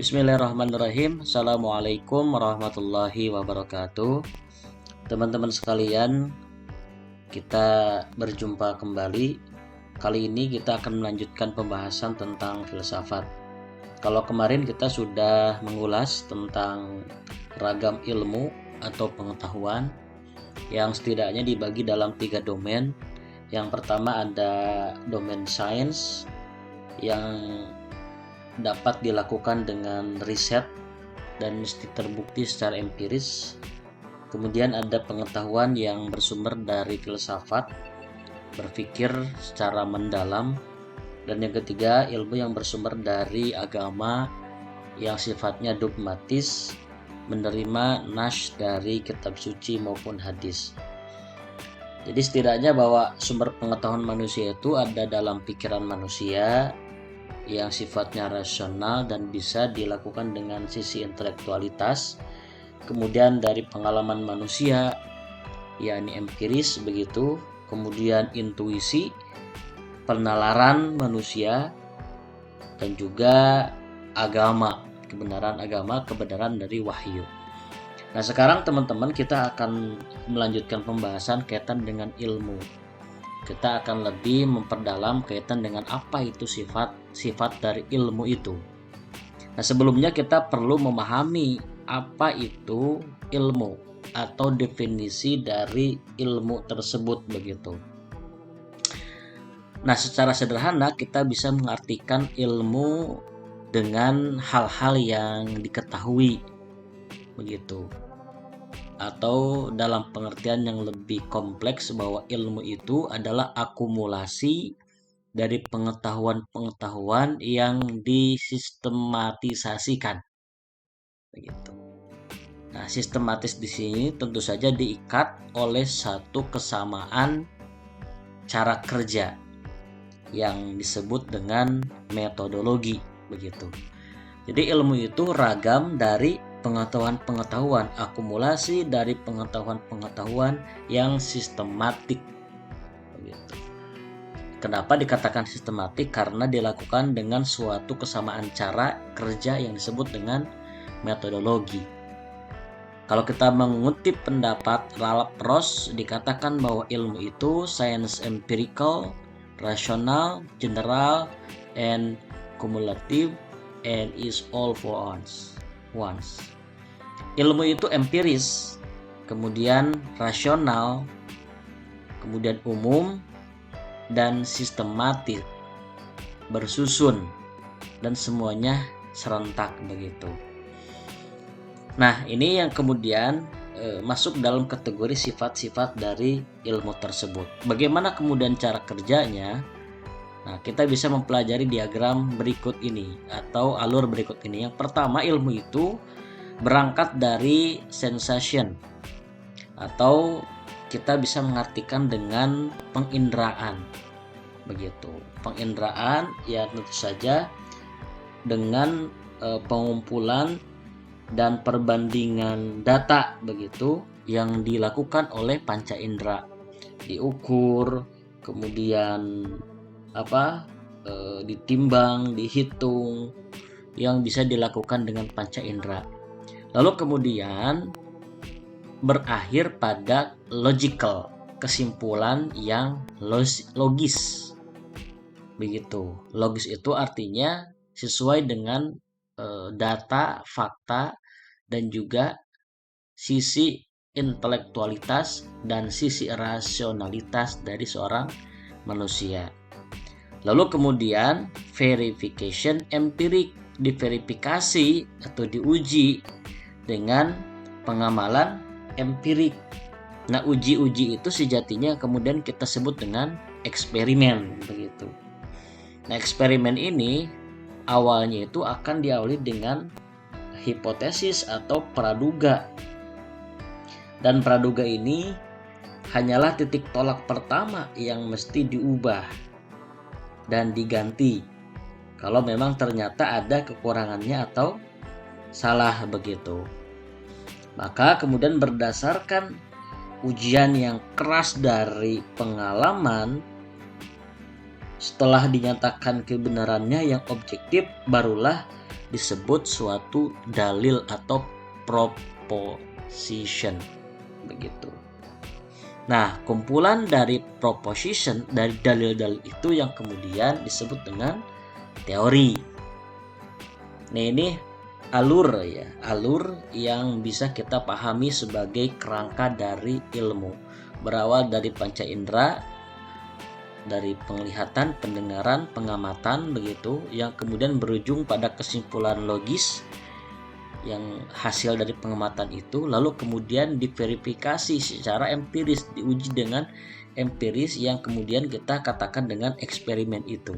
Bismillahirrahmanirrahim. Assalamualaikum warahmatullahi wabarakatuh. Teman-teman sekalian, kita berjumpa kembali. Kali ini kita akan melanjutkan pembahasan tentang filsafat. Kalau kemarin kita sudah mengulas tentang ragam ilmu atau pengetahuan yang setidaknya dibagi dalam 3 domain. Yang pertama ada domain sains yang dapat dilakukan dengan riset dan mesti terbukti secara empiris. Kemudian ada pengetahuan yang bersumber dari filsafat, berpikir secara mendalam. Dan yang ketiga, ilmu yang bersumber dari agama yang sifatnya dogmatis, menerima nas dari kitab suci maupun hadis. Jadi setidaknya bahwa sumber pengetahuan manusia itu ada dalam pikiran manusia yang sifatnya rasional dan bisa dilakukan dengan sisi intelektualitas, kemudian dari pengalaman manusia yakni empiris begitu, kemudian intuisi, penalaran manusia, dan juga agama, kebenaran dari wahyu. Nah, sekarang teman-teman kita akan melanjutkan pembahasan kaitan dengan ilmu. Kita akan lebih memperdalam kaitan dengan apa itu sifat dari ilmu itu. Nah, sebelumnya kita perlu memahami apa itu ilmu atau definisi dari ilmu tersebut begitu. Nah, secara sederhana kita bisa mengartikan ilmu dengan hal-hal yang diketahui begitu. Atau dalam pengertian yang lebih kompleks bahwa ilmu itu adalah akumulasi dari pengetahuan-pengetahuan yang disistematisasikan. Begitu. Nah, sistematis di sini tentu saja diikat oleh satu kesamaan cara kerja yang disebut dengan metodologi begitu. Jadi ilmu itu ragam dari pengetahuan-pengetahuan, akumulasi dari pengetahuan-pengetahuan yang sistematik. Begitu. Kenapa dikatakan sistematik? Karena dilakukan dengan suatu kesamaan cara kerja yang disebut dengan metodologi. Kalau kita mengutip pendapat Ralph Ross, dikatakan bahwa ilmu itu science empirical, rational, general, and cumulative, and is all for once. Ilmu itu empiris, kemudian rasional, kemudian umum, dan sistematik, bersusun, dan semuanya serentak begitu. Nah, ini yang kemudian masuk dalam kategori sifat-sifat dari ilmu tersebut. Bagaimana kemudian cara kerjanya? Nah, kita bisa mempelajari diagram berikut ini atau alur berikut ini. Yang pertama, ilmu itu berangkat dari sensation atau kita bisa mengartikan dengan penginderaan. Begitu. Penginderaan ya tentu saja dengan pengumpulan dan perbandingan data begitu yang dilakukan oleh panca indera. Diukur, kemudian ditimbang, dihitung, yang bisa dilakukan dengan panca indera. Lalu kemudian berakhir pada logical, kesimpulan yang logis. Begitu. Logis itu artinya sesuai dengan data, fakta, dan juga sisi intelektualitas dan sisi rasionalitas dari seorang manusia. Lalu kemudian verification empirik, diverifikasi atau diuji dengan pengamalan empirik. Nah, uji-uji itu sejatinya kemudian kita sebut dengan eksperimen begitu. Nah, eksperimen ini awalnya itu akan diawali dengan hipotesis atau praduga. Dan praduga ini hanyalah titik tolak pertama yang mesti diubah dan diganti kalau memang ternyata ada kekurangannya atau salah begitu. Maka kemudian berdasarkan ujian yang keras dari pengalaman, setelah dinyatakan kebenarannya yang objektif, barulah disebut suatu dalil atau proposition begitu. Nah, kumpulan dari proposition, dari dalil-dalil itu yang kemudian disebut dengan teori. Nah, ini alur yang bisa kita pahami sebagai kerangka dari ilmu. Berawal dari panca indera, dari penglihatan, pendengaran, pengamatan begitu, yang kemudian berujung pada kesimpulan logis yang hasil dari pengamatan itu, lalu kemudian diverifikasi secara empiris, diuji dengan empiris yang kemudian kita katakan dengan eksperimen itu,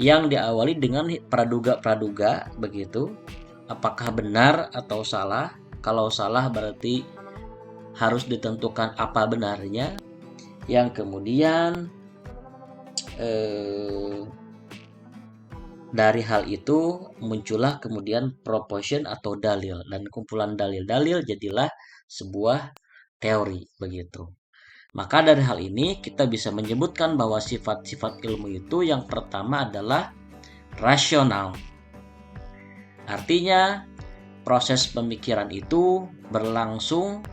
yang diawali dengan praduga begitu, apakah benar atau salah. Kalau salah berarti harus ditentukan apa benarnya, yang kemudian dari hal itu muncullah kemudian proposition atau dalil, dan kumpulan dalil-dalil jadilah sebuah teori begitu. Maka dari hal ini kita bisa menyebutkan bahwa sifat-sifat ilmu itu yang pertama adalah rasional. Artinya proses pemikiran itu berlangsung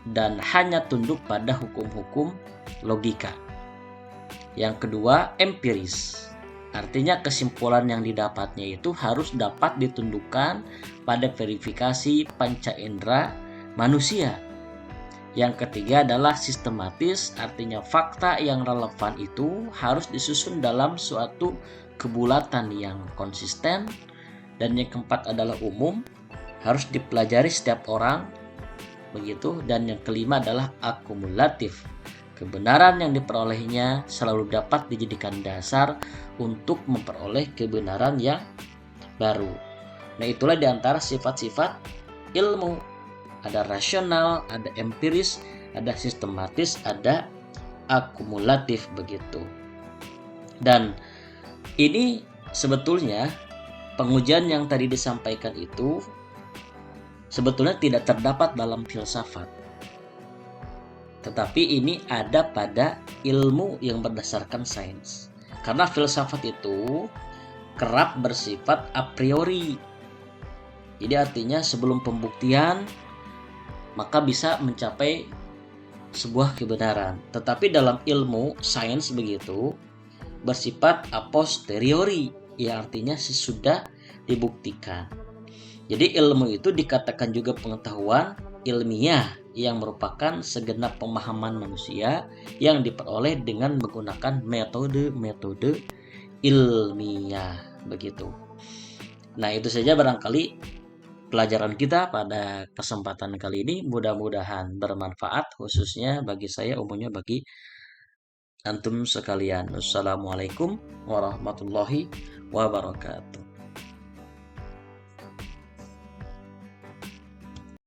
dan hanya tunduk pada hukum-hukum logika. Yang kedua, empiris. Artinya kesimpulan yang didapatnya itu harus dapat ditundukkan pada verifikasi panca indera manusia. Yang ketiga adalah sistematis, artinya fakta yang relevan itu harus disusun dalam suatu kebulatan yang konsisten. Dan yang keempat adalah umum, harus dipelajari setiap orang begitu. Dan yang kelima adalah akumulatif. Kebenaran yang diperolehnya selalu dapat dijadikan dasar untuk memperoleh kebenaran yang baru. Nah, itulah diantara sifat-sifat ilmu. Ada rasional, ada empiris, ada sistematis, ada akumulatif begitu. Dan ini sebetulnya pengujian yang tadi disampaikan itu sebetulnya tidak terdapat dalam filsafat. Tetapi ini ada pada ilmu yang berdasarkan sains. Karena filsafat itu kerap bersifat a priori. Jadi artinya sebelum pembuktian maka bisa mencapai sebuah kebenaran. Tetapi dalam ilmu sains begitu bersifat a posteriori, yang artinya sesudah dibuktikan. Jadi ilmu itu dikatakan juga pengetahuan ilmiah yang merupakan segenap pemahaman manusia yang diperoleh dengan menggunakan metode-metode ilmiah begitu. Nah, itu saja barangkali pelajaran kita pada kesempatan kali ini. Mudah-mudahan bermanfaat, khususnya bagi saya, umumnya bagi antum sekalian. Wassalamualaikum warahmatullahi wabarakatuh.